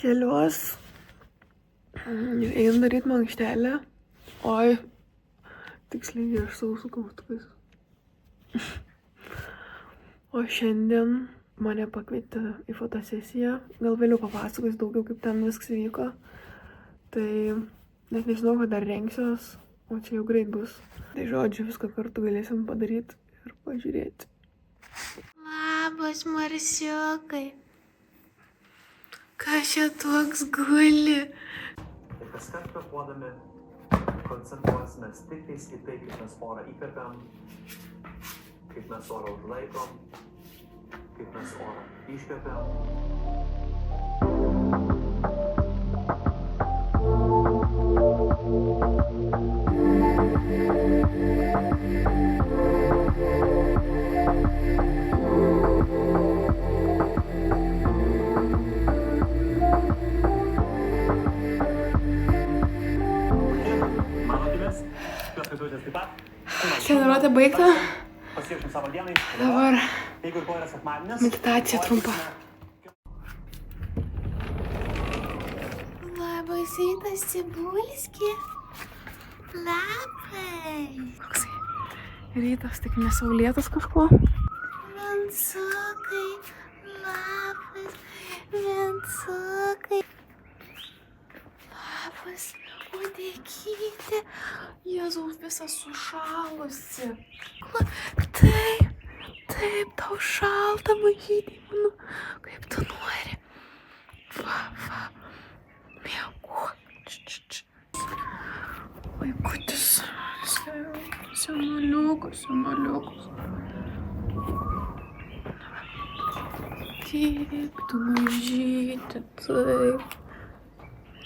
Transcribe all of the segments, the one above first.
Keliuos. Einu daryt mankštelę. Oi, tiksliai aš sausų kaustukais. O šiandien mane pakvietė į fotosesiją. Gal vėliau papasakos daugiau, kaip ten viskas vyko. Tai net nežinau, kad dar rengsiuos, o čia jau greit bus. Tai žodžiu, viską kartu galėsim padaryti ir pažiūrėti. Labas, marsiukai. Kas čia toks guli? Ir kaskart kvėpuodami koncentruosimės tik tais į tai, kaip mes orą įkvepiam, kaip mes orą užlaikom, kaip mes orą iškvepiam. Treniruotė baigta. Dabar meditacija trumpa. Labas rytas, Cibulski. Labai. Koksai rytas, tik nesaulėtas kažkuo. Mensukai. Labas. Mensukai. Labas. Uodegytė. Jėzaus visa sušalusi. Taip, tau šalta, mažytė, mano, kaip tu nori. Va, miegu. Vaikutis. Senoliukas. Taip, tu mažytė, taip.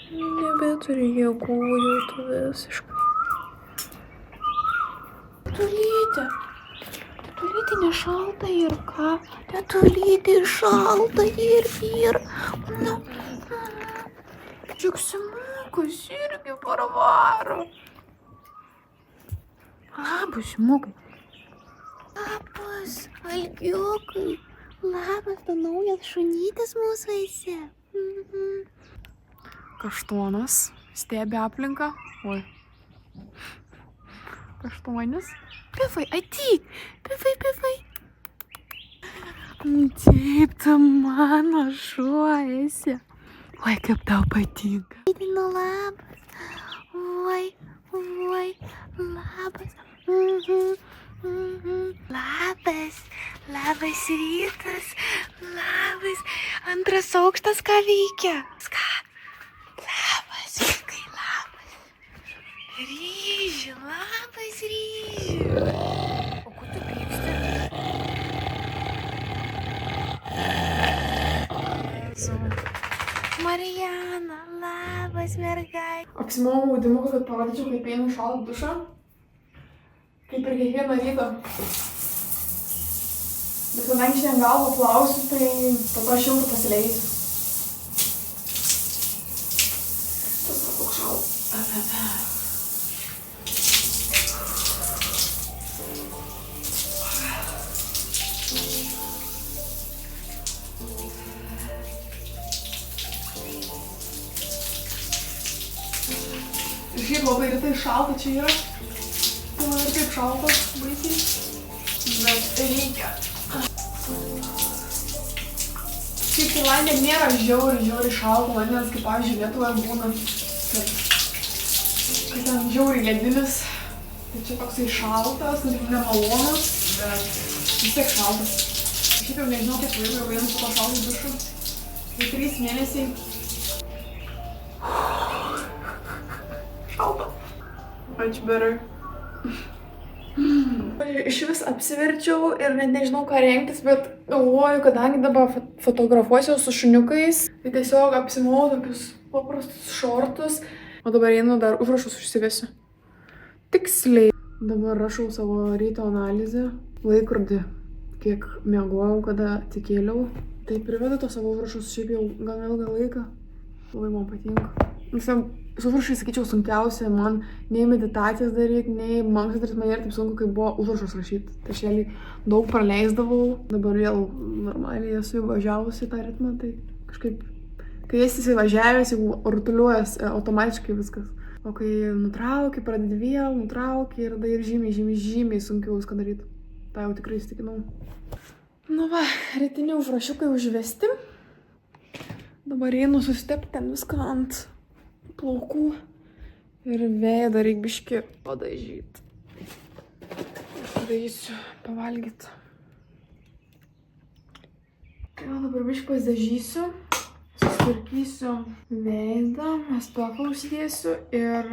Nebeturi jėgų jau tu visiškai. Tetulytė nešalta ir ką? Tetulytė šalta ir. Nu. Džiuksimukas irgi parvaro. Labas, Simukai. Labas, algiukai. Labas, tu naujas šunytis mūsųse. Kaštonas stebi aplinką. Oi. Kaštonis. Pifai, ateik. Pifai. Taip, tu mano šuo esi. Oi, kaip tau patinka. Nu, labas. Oi, labas. Labas rytas. Labas. Antras aukštas ką veikia? Labas, vaikai, labas. Ryži, labas, ryži. O kur tu pyksti? Marijana, labas, mergai. Apsimoviau audimuką, kad parodyčiau, kaip einu šaltą dušą. Kaip ir kiekvieną rytą. Bet kadangi šiandien galvą plausiu, tai po to aš jau ir pasileisiu. Tas yra toks šaltas. Ir šiaip labai rytai šalta čia yra. Tai man ir taip šalta, baisiai. Bet reikia. Šiaip Tailandė nėra žiauriai šalta vandens, kaip pavyzdžiui Lietuvoje būna. Kad ten žiauriai ledinis. Tai čia toksai šaltas, nemalonus, bet vis tiek šaltas. Šiaip jau nežinau, kaip laiko jau einu su to šaltu dušu. Tai 3 mėnesiai. Šalta. Much better. Iš vis apsiverčiau ir net nežinau ką rengtis, bet galvoju, kadangi dabar fotografuosiu su šuniukais, tai tiesiog apsimovau tokius paprastus šortus, o dabar einu dar užrašus užsivesiu. Tiksliai. Dabar rašau savo ryto analizę, laikrodį, kiek miegojau, kada atsikėliau. Tai privedu to savo užrašus šiaip jau gan ilgą laiką. Labai man patinka. Su užrašais, sakyčiau, sunkiausia man nei meditacijas daryti, nei mankštas man ir taip sunku, kai buvo užrašus rašyti. Tai aš jėlį daug praleisdavau, dabar vėl normaliai esu įvažiavusi tą ritmą, tai kažkaip Kai esi įsivažiavęs, jau rutuliuojas automatiškai viskas. O kai nutrauki, pradedi vėl, nutrauki ir tada ir žymiai sunkiau viską daryti. Tai jau tikrai įsitikinau. Nu va, rytiniai užrašiukai užvesti. Dabar einu susitepti ten viską ant plaukų. Ir veidą reik biškį padažyti. Padažysiu pavalgyti. Na, dabar biškį pasidažysiu. Susitvarkysiu veidą, mestofą užsidėsiu ir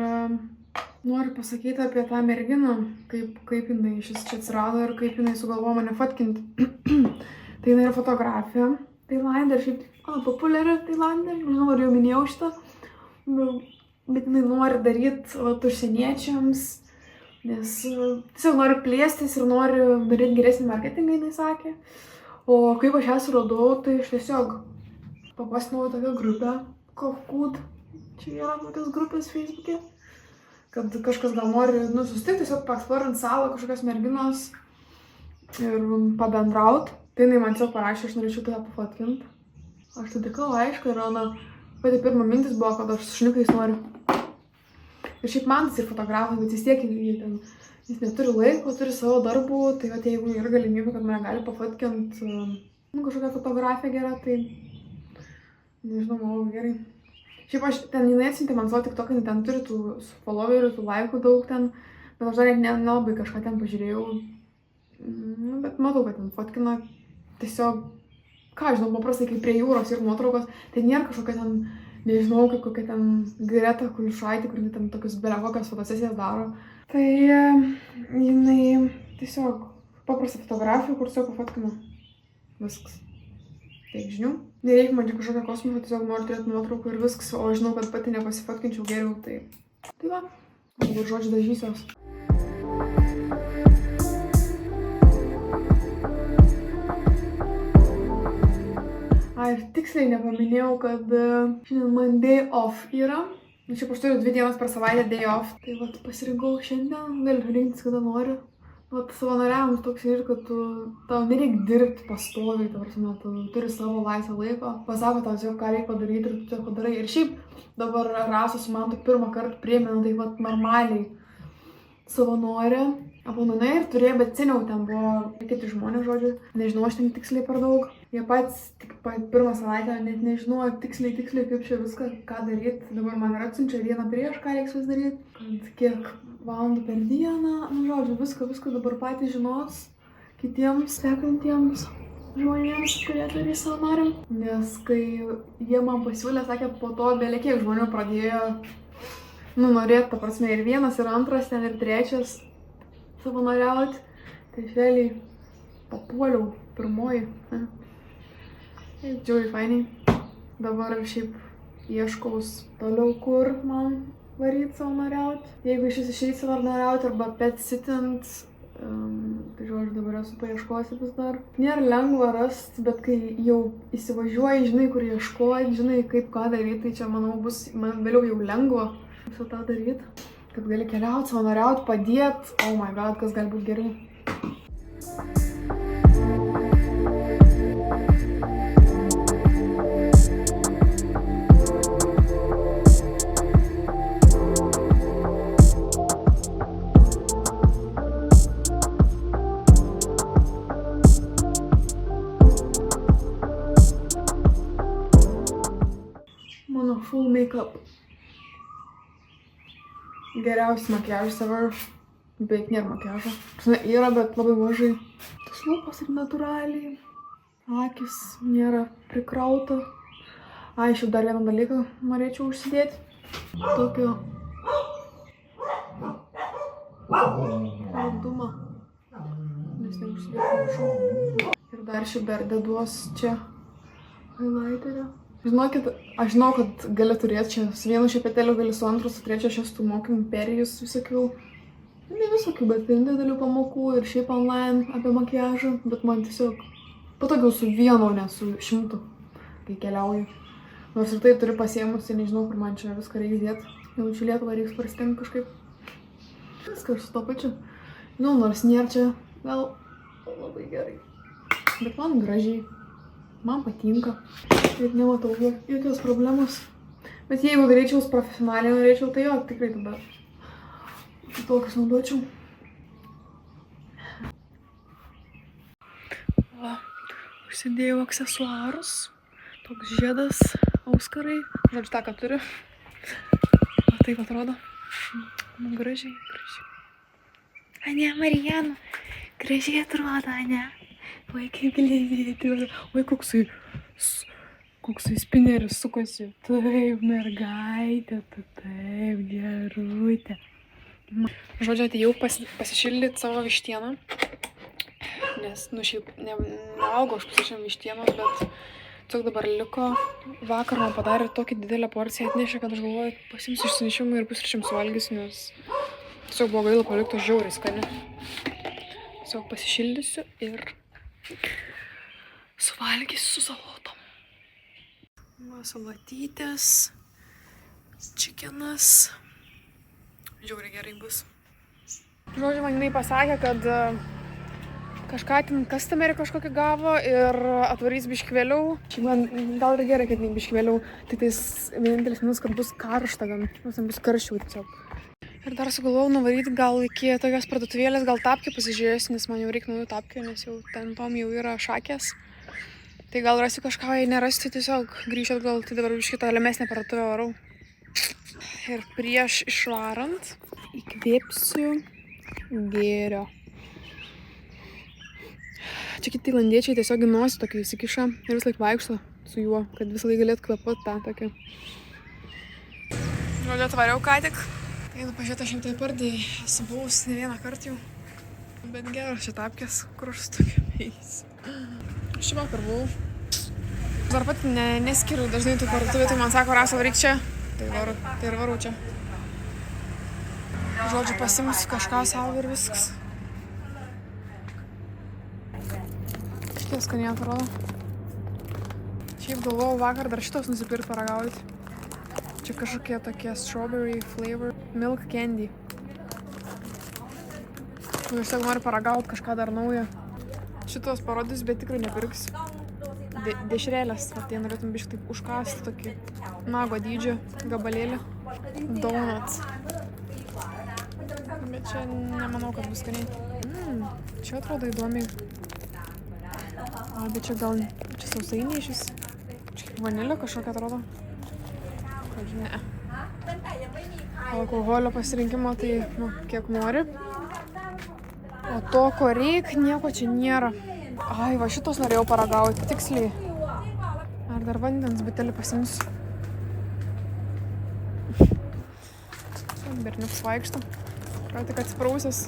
noriu pasakyti apie tą merginą, kaip jinai šis čia atsirado ir kaip jinai sugalvojo mane fotkinti. Tai jinai yra fotografė Tailande ir šiaip populiari Tailande, nežinau, ar jau minėjau šitą, bet jinai nori daryti užsieniečiams, nes tiesiog nori plėstis ir nori daryti geresnį marketingą, jinai sakė. O kaip aš ją suradau, tai aš tiesiog papastinau tokią grupę, Kofkud, čia yra tokios grupės Facebook'e, kad kažkas gal nori susitikti, tiesiog paeksplorint salą kažkokios merginos ir pabendraut. Tai jinai man tiesiog parašė, aš norėčiau tave pafotkinti. Aš sutikau, aišku, ir pati pirma mintis buvo, kad aš su šuniukais noriu. Ir šiaip man tas ir fotografas, bet vis tiek jis neturi laiko, turi savo darbų, tai jeigu yra galimybė, kad mane gali pafotkinti kažkokią fotografiją gerą, tai nežinau, manau gerai. Šiaip ten jinai atsiuntė man savo TikToką, ten turi tų followerių, tų laikų daug ten, bet aš dar nelabai kažką ten pažiūrėjau. Bet matau, kad ten fotkina tiesiog, ką žinau, paprastai kaip prie jūros ir nuotraukos, tai nėra kažkokia ten, nežinau, kaip kokia ten Greta Kulišaitė, kur ten tokius belekokias fotosesijas daro. Tai jinai tiesiog paprasta fotografija, kur tiesiog pafotkina. Viskas. Tiek žinių. Nereikia man čia kažkokią kosmosą, tiesiog noriu turėti nuotraukų ir viskas, o žinau, kad pati nepasifotkinčiau geriau, tai va. Dabar žodžiu dažysiuos. Ir tiksliai nepaminėjau, kad šiandien man day off yra. Šiaip aš turiu 2 dienas per savaitę day off. Tai vat pasirinkau šiandien, galiu rinktis kada noriu. Vat savanoriavimas toks ir, kad tau nereikia dirbti pastoviai, tu turi savo laisvą laiko. Pasako tau tiesiog, ką reikia padaryti ir tu tiesiog padarai. Ir šiaip dabar Rasos man tik pirmą kartą priėmė, tai vat normaliai savanorė. Aplaunai ir turėjo, bet seniau ten buvo kiti žmonės, žodžiu. Nežinau, aš ten tiksliai per daug. Jie patys tik pirmą savaitę net nežinau tiksliai kaip čia viską, ką daryti. Dabar man ir atsiunčia dieną prieš, ką reiks vis daryti. Kad kiek valandų per dieną, žodžiu, viską dabar patys žinos kitiems sekantiems žmonėms, kurie turi savanoriam. Nes kai jie man pasiūlė, sakė, po to belekiek žmonių pradėjo norėti, ta prasme, ir vienas, ir antras, ten ir trečias savanoriauti, tai šveliai papuoliau pirmoji. Džiaugiai fainiai. Dabar šiaip ieškaus toliau, kur man varyti savanoriauti. Jeigu iš vis išeit savanoriauti arba pet sitint, tai žodžiu, dabar esu paieškosi vis dar. Nėra lengva rasti, bet kai jau įsivažiuoji, žinai, kur ieškoti, žinai, kaip ką daryti, tai čia, manau, bus man vėliau jau lengva visą tą daryti. Kad gali keliauti, savanoriauti, padėti. Oh my god, kas gali būti gerai. Mano full make-up. Geriausias makiažas ever, beveik nėra makiažo. Yra, bet labai mažai. Tas lūpas ir natūraliai. Akis nėra prikrauta. Šiaip dar vieną dalyką norėčiau užsidėti. Tokio saldumą. Nes neužsidėti. Ir dar šiaip dar deduos čia highlighterį. Žinokit, aš žinau, kad gali turėti čia su vienu šepetėliu, gali su antru, su trečiu, aš esu tų mokymų perijus visokių. Ne visokių, bet didelių pamokų ir šiaip online apie makiažą, bet man tiesiog patogiau su vienu, ne su 100, kai keliauju. Nors ir tai turi pasiėmus, tai nežinau, kur man čia viską reiks dėti. Jaučiu Lietuvą reiks prastinti kažkaip. Viskas su to pačiu. Nors nėra čia gal labai gerai. Bet man gražiai. Man patinka. Ir nematau jokios problemos. Bet jeigu daryčiau profesionaliai norėčiau, tai jo, tikrai tada tokius naudočiau. Va, užsidėjau aksesuarus. Toks žiedas, auskarai. Žodžiu, tą, ką turiu. O taip atrodo. Gražiai, gražiai. Ane, Marijana, gražiai atrodo, ane. Oi, kaip giliai. Oi, koksai spineris sukosi. Taip, mergaitė, taip, gerutė. Žodžiu, atėjau pasišildyti savo vištieną. Nes, šiaip nevalgau aš pusėčiam vištienos, bet tiesiog dabar liko. Vakar man padarė tokį didelę porciją atnešė, kad aš galvoju, pasiimsiu išsinešimą ir pusryčiam suvalgysiu, nes tiesiog buvo gaila palikto žiauriai skani. Tiesiog pasišildysiu ir suvalgysiu su salotom. Va, salatytės, čikenas. Žiauriai gerai bus. Žodžiu, man jinai pasakė, kad kažką ten customerį kažkokį gavo ir atvarys biškį vėliau. Man gal ir gerai, kad ne biškį vėliau. Tai tais vienintelis minus, kad bus karšta gan. Bus karščiau tiesiog. Ir dar sugalvojau nuvaryti gal iki tokios parduotuvėlės, gal tapkių pasižiūrėsiu, nes man jau reikia naujų tapkių, nes jau ten tom jau yra šakės. Tai gal rasiu kažką, jei nerasiu, tai tiesiog grįšiu atgal, tai dabar biškį tolimesnę parduotuvę varau. Ir prieš išvarant įkvėpsiu gėrio. Čia kiti tailandiečiai tiesiog į nosį tokį įsikiša ir vis laik vaikšto su juo, kad visą laiką galėtų kvėpuoti tą tokį. Žodžiu, atvariau ką tik. Einu pažiūrėti, aš šimtai pardai esu buvus ne vieną kartą jau. Bet geras čia tapkės, kur aš su tokiais. Aš čia vakar buvau. Dar pat neskiriu dažnai tų parduotuvė, tai man sako, Rasa, varyk čia. Tai ir varau čia. Žodžiu, pasimsiu kažką savo ir viskas. Šitie skaniai atrodo. Šiaip galvojau vakar dar šitos nusipirkti paragauti. Čia kažkokie tokie strawberry flavor milk candy. Aš tiesiog noriu paragauti kažką dar naujo. Šitos parodys, bet tikrai nepirksiu. Dešrelės, tai norėtum biškai taip užkasti tokį nago dydžio gabalėlį. Donuts. Bet čia nemanau, kad bus skaniai. Čia atrodo įdomiai. Bet čia gal, čia sausainiai šis. Čia kaip vanilė kažkokia atrodo. Ne. Alkoholio pasirinkimo tai, kiek nori. O to, ko reik, nieko čia nėra. Ai, va šitos norėjau paragauti, tiksliai. Ar dar vandens butelį pasimsiu. Berniuks vaikšto. Gal tik atsiprausęs.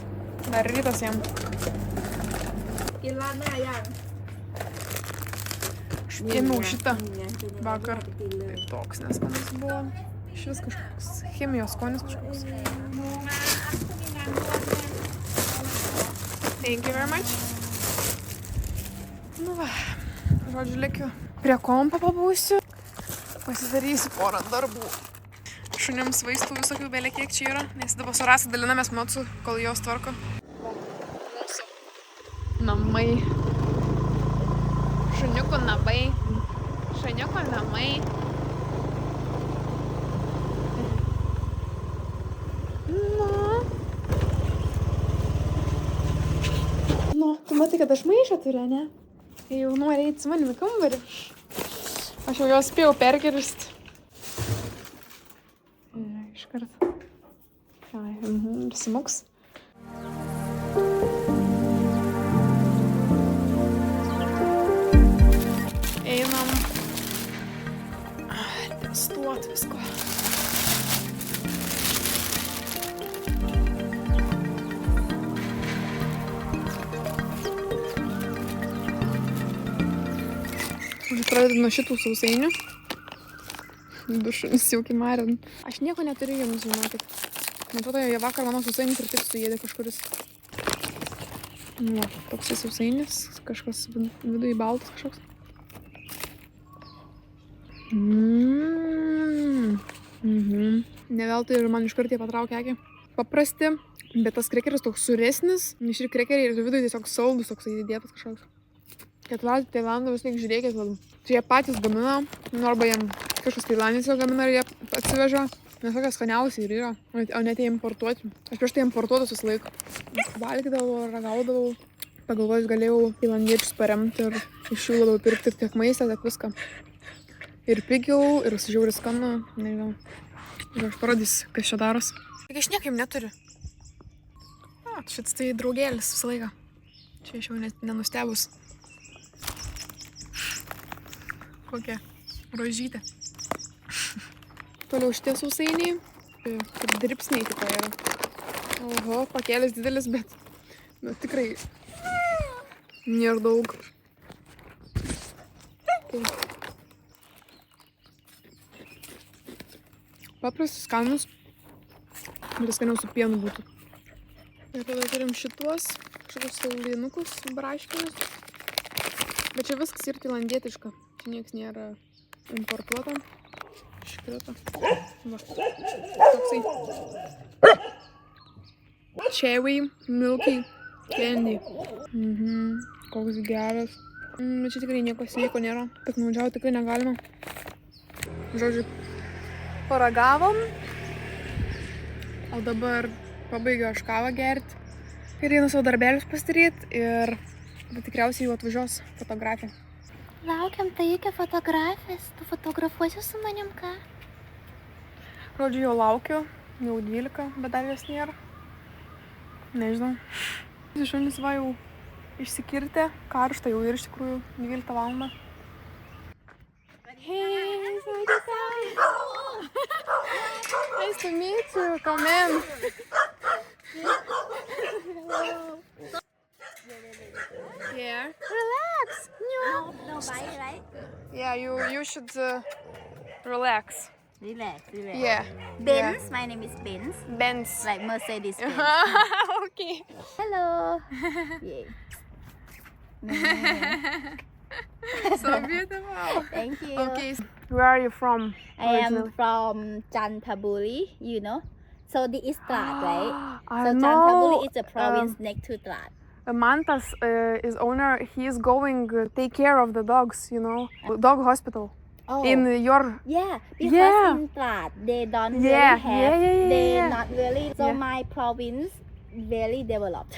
Dar rytas jam. Aš ėmiau šitą vakar. Tai toks neskanus buvo. Iš vis kažkoks chemijos skonis kažkoks. Thank you very much. Nu va, žodžiu, likiu. Prie kompo pabūsiu. Pasidarysiu porą darbų. Šunims vaistų visokių belė kiek čia yra. Nes dabar su Rasa dalinamės mocu, kol jos tvarko. Mūsų namai. Šuniuko namai. Šuniuko namai. Nu, tu matai, kad aš maišą turiu, ne? Kai jau nori eiti su manimi kambarį. Aš jau jos spėjau perkirsti. Iškart. Smuks. Einam testuot visko. Pradedu nuo šitų sausainių. Du šunis jau kimarint. Aš nieko neturiu jums, žinokit. Man atrodo, jie vakar mano sausainis ir taip suėdė kažkuris. Nu, toks sausainis. Kažkas viduje baltas kažkoks. Ne veltui ir man iškart jie patraukė akį. Paprasti, bet tas krekeris toks suresnis. Mišri krekeriai ir viduje tiesiog saldus toks įdėtas kažkoks. Kad valgyti Tailandą, vis tiek žiūrėkit, čia jie patys gamina, arba jiem kažkas Tailandės jau gamina ir jie atsiveža. Nes tokia skaniausiai ir yra, o net jie importuoti. Aš prieš tai importuotas visą laiką. Valgydavau, ragaudavau. Pagalvojus, galėjau tailandiečius paremti ir iš jų labiau pirkti tiek maistą, tiek viską. Ir pigiau, ir žiauriai skanu, nežinau. Ir aš parodysiu, kas čia daros. Tik aš niekaip neturiu. Šitas tai draugėlis visą laiką. Čia aš jau net nenustebus. Kokia rožytė. Toliau šitie sausainiai. Kaip dripsniai tipo yra. Oho, pakėlis didelis, bet tikrai nėra daug. Okay. Paprastus skanus, bet skaniau su pienu būtų. Ir tada turim šituos, kažkokius saulainukus, braškinius. Bet čia viskas ir tailandietiška. Čia nieks nėra importuota. Škrito. Va. Toksai. Cherry, milky, candy. Koks geras. Bet čia tikrai nieko sveiko nėra. Piknaudžiauti tikrai negalima. Žodžiu, paragavom. O dabar pabaigiau aš kavą gerti. Ir einu savo darbelius pasidaryti. Ir tikriausiai jau atvažiuos fotografė. Laukiam tai iki fotografės. Tu fotografuosi su manim ką? Žodžiu, jau laukiu. Jau 12, bet dar jos nėra. Nežinau. Šunys va jau išsikirtė. Karšta jau ir iš tikrųjų 12 valandą. Hey, nice to meet you. Come in. Yeah. Relax. No bite, right? Yeah, you should relax. Relax. Yeah. Benz, my name is Benz. Benz. Like Mercedes Benz. Okay. Hello. Yeah. So beautiful. Thank you. Okay. Where are you from? I am originally? from Chanthaburi, you know. So this is Trat, right? I So know. Chanthaburi is a province next to Trat. Mantas is owner. He is going take care of the dogs. You know, dog hospital Oh. in your. Yeah, because Yeah. in Trat they don't Yeah, really have, yeah. they're not really, so Yeah. my province very developed.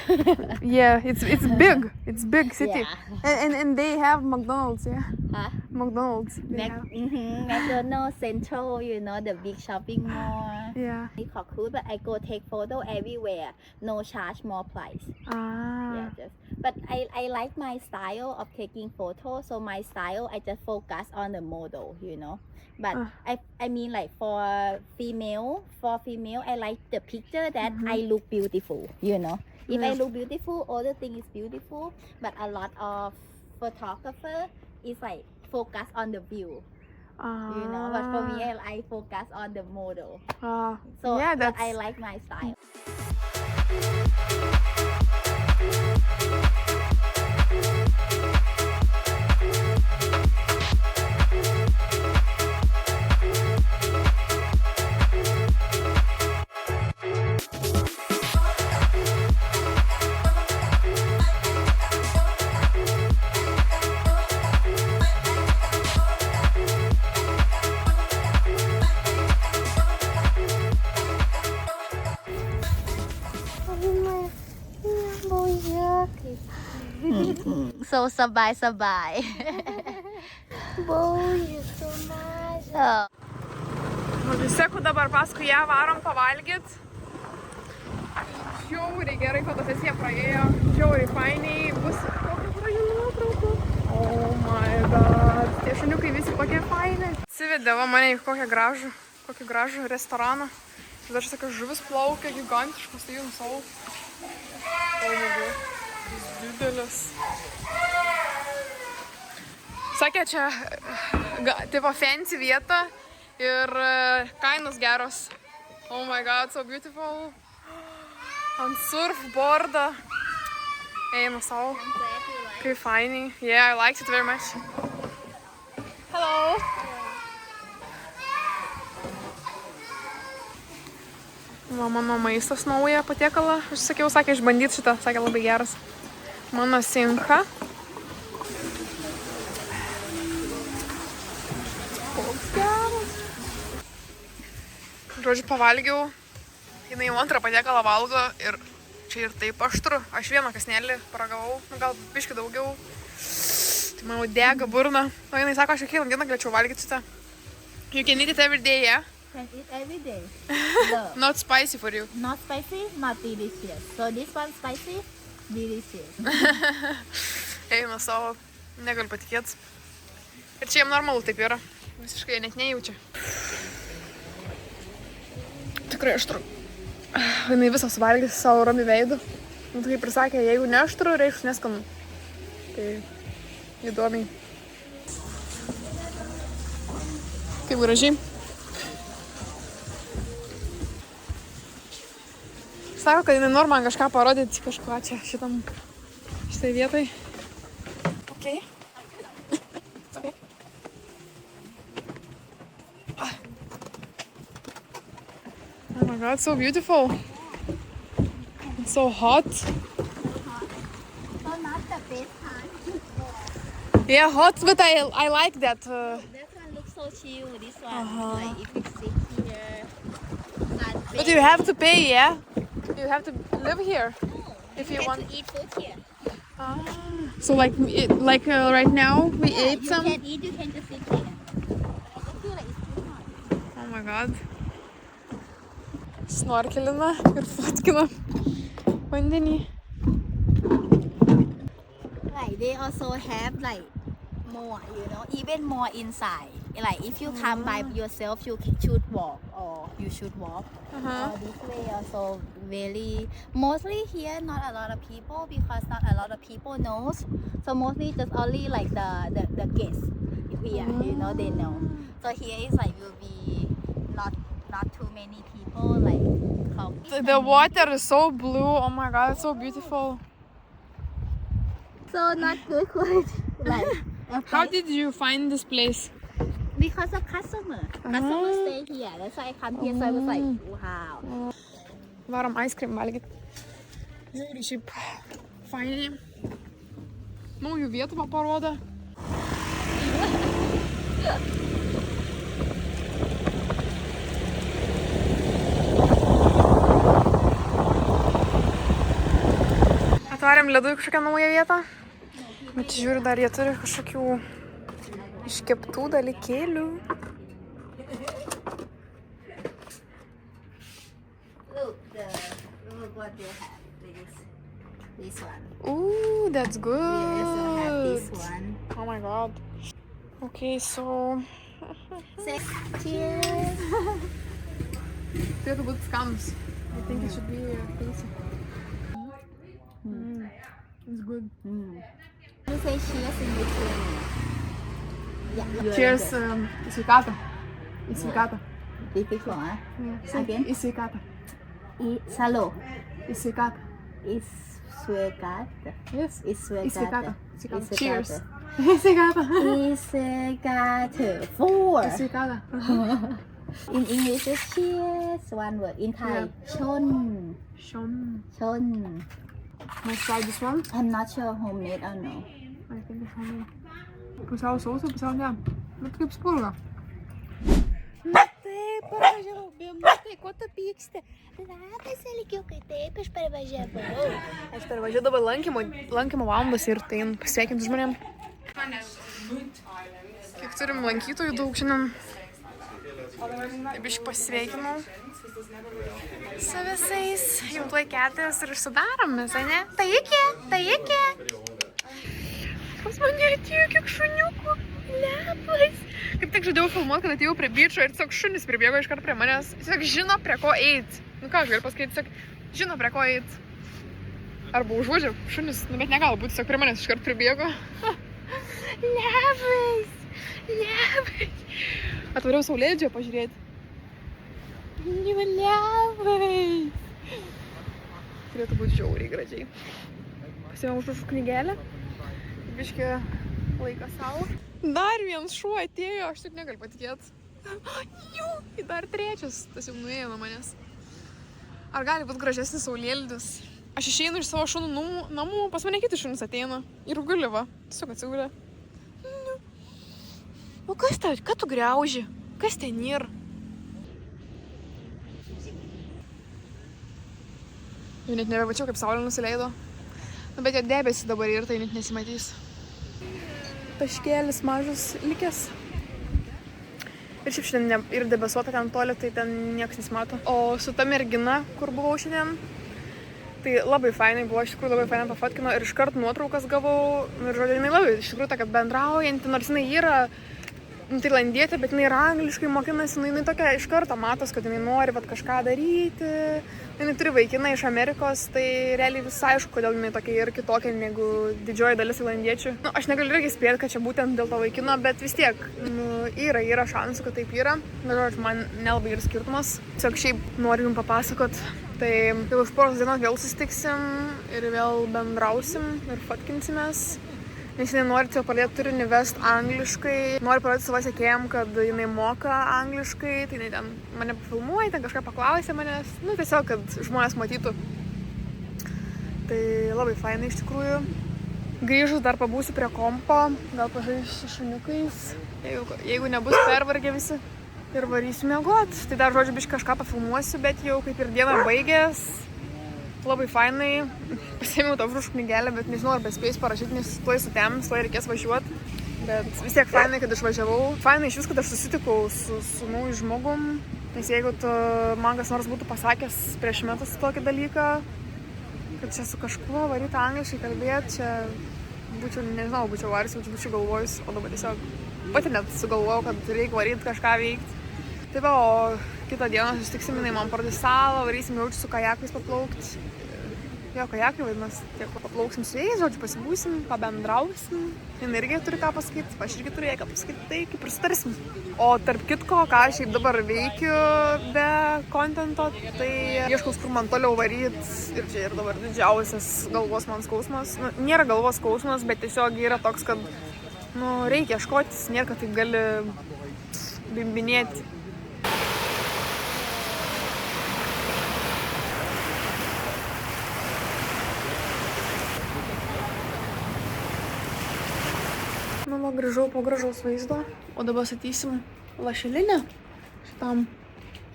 Yeah, it's big. It's big city. Yeah. And they have McDonald's. Yeah, Huh? McDonald's. They have. McDonald's Central, you know, the big shopping mall. Yeah. It's cool, but I go take photo everywhere. No charge, more price. Ah. Yeah, but I like my style of taking photos. So my style, I just focus on the model, you know. But I mean, like for female, I like the picture that I look beautiful, you know. If I look beautiful, other thing is beautiful. But a lot of photographer is like focus on the view, you know. But for me, I focus on the model. So yeah, but that's. I like my style. So sabay. Boy, you're so nice. Seku dabar paskui ją varom pavalgyt. Žiauriai gerai fotosesija praėjo. Žiauriai fainiai. Bus kokių gražių nuotraukų. Oh my god. Tie šuniukai visi kokie faini. Atsivedė mane į kokį gražų restoraną. Dar čia tokios žuvis plaukia, gigantiškos, tai jums savo. Oh my god. Didelis. Sakė, čia tipo fancy vieta ir kainos geros. Oh my god, so beautiful. Ant surfboardą. Einu savo. Kaip fainiai. Yeah, I liked it very much. Hello. Mano maistas nauja patiekalą. Aš sakiau, sakė, išbandyti šitą. Sakė, labai geras. Mano sincha. Žodžiu, pavalgiau. Jinai jau antrą patiekalą valgo ir čia ir taip aštru. Aš vieną kasnelį paragavau, gal biški daugiau. Tai man jau dega burna. O jinai sako, aš kiekvieną dieną galėčiau valgyti šitą. You can eat it every day, yeah? Can eat every day. Not spicy for you. Not spicy, not delicious. So this one spicy, delicious. Eina savo, negaliu patikėti. Ir čia jiem normalu taip yra. Visiškai net nejaučia. Tikrai aštru. Jinai visą suvalgys savo ramių veidų. Nu, tai kaip ir sakė, jeigu ne aštru, reikš neskanu. Tai įdomiai. Kaip gražiai. Sako, kad jinai nori man kažką parodyti, kažką čia šitai vietai. Okay. Okay. Oh my god, so beautiful. It's so hot. So not the best time. Yeah, hot, but I like that. That one looks so chill. This one, like if you sit here, not But you have to pay, yeah? You have to live here if you want. to eat food here. So like right now we ate You some. can eat, you can just sit here. I don't feel like it's too hot. Oh my god. Snorkelina ir fotkina vandenį. Like they also have like more, even more inside. Like if you come by yourself, you should walk or you should walk. Or this way also very, mostly here not a lot of people because not a lot of people knows. So mostly just only like the guests here, they know. So here is like will be not too many people like come. The water is so blue. Oh my god, it's so beautiful. So not good quality. Like How did you find this place? because of customer stay here. That's why I come here. So I was like, wow. Varom ice cream valgyti. Žiūri, šiaip fainiai. Naujų vietų man parodo. Atvarėm ledų į kažkokią naują vietą. Bet žiūri, dar jie turi kažkokių iškeptų dalykėlių. Look what they have. This one. Ooh, that's We also have good. this one. Oh my god. Okay, so... Say cheers. Turėtų būti skanus. I think it should be tasty. It's good. You say cheers in Lithuanian. Yeah. Cheers, į sveikatą. Į sveikatą. Difficult, huh? Again? Į sveikatą. Salo. Į sveikatą. Is Swegata. Yes. Is Į sveikatą. Swegata. Cheers. Į sveikatą. Is Swegata. Four. Į sveikatą. In English is cheers. One word. In Thai, Yeah. chon. Shon. Chon. Let's try this one. I'm not sure homemade or no. I think it's homemade. Pusiau sausą, pusiau ne. Bet kaip spurga. Na taip, parvažiavau, bimukai, ko tu pyksti? Labas, Elikiukai, taip, aš parvažiavau. Aš pervažiuoju dabar lankymo valandas ir tai pasveikinti žmonėm. Kiek turim lankytojų daug šiandien. Taip iš pasveikinau su visais. Jau tuoj 4 ir užsidarom mes, ne? Tai iki. Pas mane atėjo kiek šuniukų. Lepas. Kaip tik žadėjau filmuoti, kad atėjau prie bičo ir tiesiog šunis pribėgo iškart prie manęs. Tiesiog žino, prie ko eit. Nu ką aš galiu pasakyti, tiesiog žino, prie ko eit. Arba užuodžiau šunis, nu bet negali būti, tiesiog prie manęs iškart pribėgo. Lepas. Atvariau saulėdžio pažiūrėti. Lepas. Turėtų būti žiauriai gražiai. Pasiėmiau užrašų knygelę. Biškį laiką savo. Dar vienas šuo atėjo, aš tik negaliu patikėti. Jų, dar trečias, tas jau nuėjo nuo manęs. Ar gali būti gražesnis saulėlydis? Aš išeinu iš savo šunų namų, pas mane kiti šunys ateina. Ir guli va, tiesiog atsigulė. O kas tau, ką tu griauži? Kas ten yra? Jau net nebemačiau, kaip saulė nusileido. Nu, bet jau debesį dabar ir tai net nesimatys. Taškėlis mažas likęs. Ir šiaip šiandien ir debesuota ten toli, tai ten niekas nesimato. O su ta mergina, kur buvau šiandien, tai labai fainai buvo, iš tikrųjų labai fainai pafotkino ir iškart nuotraukas gavau. Ir žodžiu, jinai labai, iš tikrųjų, tokia bendraujanti, nors jinai yra tailandietė, bet jinai ir angliškai mokinasi, jinai tokia iš karto matos, kad jinai nori vat, kažką daryti. Jinai turi vaikiną iš Amerikos, tai realiai visai aišku, kodėl jinai tokia ir kitokia negu didžioji dalis tailandiečių. Nu, aš negaliu irgi spėti, kad čia būtent dėl to vaikino, bet vis tiek yra šansų, kad taip yra. Bet žodžiu, man nelabai yra skirtumas. Tiesiog šiaip noriu jums papasakot. Tai jau už poros dienos vėl susitiksim ir vėl bendrausim ir fotkinsimės. Nes jinai nori tiesiog pradėti turinį vest angliškai. Nori parodyti savo sekėjam, kad jinai moka angliškai. Tai jinai ten mane filmuoja, ten kažką paklausė manęs. Nu, tiesiog, kad žmonės matytų. Tai labai fainai iš tikrųjų. Grįžus dar pabūsiu prie kompo. Gal pažaisiu su šuniukais. Jeigu nebus pervargę visi. Ir varysiu miegot. Tai dar, žodžiu, biškai kažką pafilmuosiu, bet jau kaip ir diena baigės. Labai fainai. Pasiėmiau tą užrašų knygelę, bet nežinau, ar bespėsiu parašyti, nes tuoj sutems, tuoj reikės važiuoti. Bet vis tiek fainai, kad išvažiavau. Fainai iš vis, kad aš susitikau su nauju žmogum. Nes jeigu man kas nors būtų pasakęs prieš metus tokį dalyką, kad čia su kažkuo varyti angliškai kalbėti, čia būčiau, nežinau, būčiau varys, būčiau galvojus, o dabar tiesiog pati net sugalvojau, kad reikia varyti kažką veikti. Tai va, o kitą dieną susitiksim, jinai man parodys salą, varysim jaučiu su kajakais paplaukti. Jo, kajakai vadinasi, tiek paplauksim su jais, žodžiu, pasibūsim, pabendrausim. Jis irgi turi ką pasakyti, aš irgi turiu ką pasakyti, tai kaip ir sutarsim. O tarp kitko, ką aš šiaip dabar veikiu be kontento, tai ieškaus, kur man toliau varyt. Ir čia ir dabar didžiausias galvos man skausmas. Nu, nėra galvos skausmas, bet tiesiog yra toks, kad reikia ieškotis, nėra, kad taip gali bimbinėti. Grįžau po gražaus vaizdo, o dabar statysim lašelinę šitam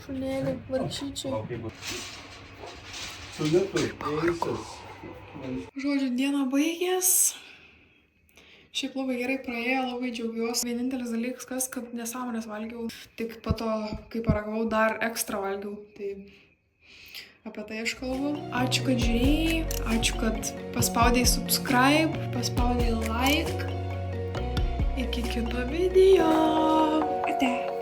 šunėlį, vargšyčiai. Žodžiu, diena baigės. Šiaip labai gerai praėjo, labai džiaugiuosi. Vienintelis dalykas, kad nesąmonės valgiau. Tik po to, kai paragavau, dar ekstra valgiau. Tai apie tai aš kalbu. Ačiū, kad žiūrėjai, ačiū, kad paspaudėjai subscribe, paspaudėjai like. Iki kito video. Ate.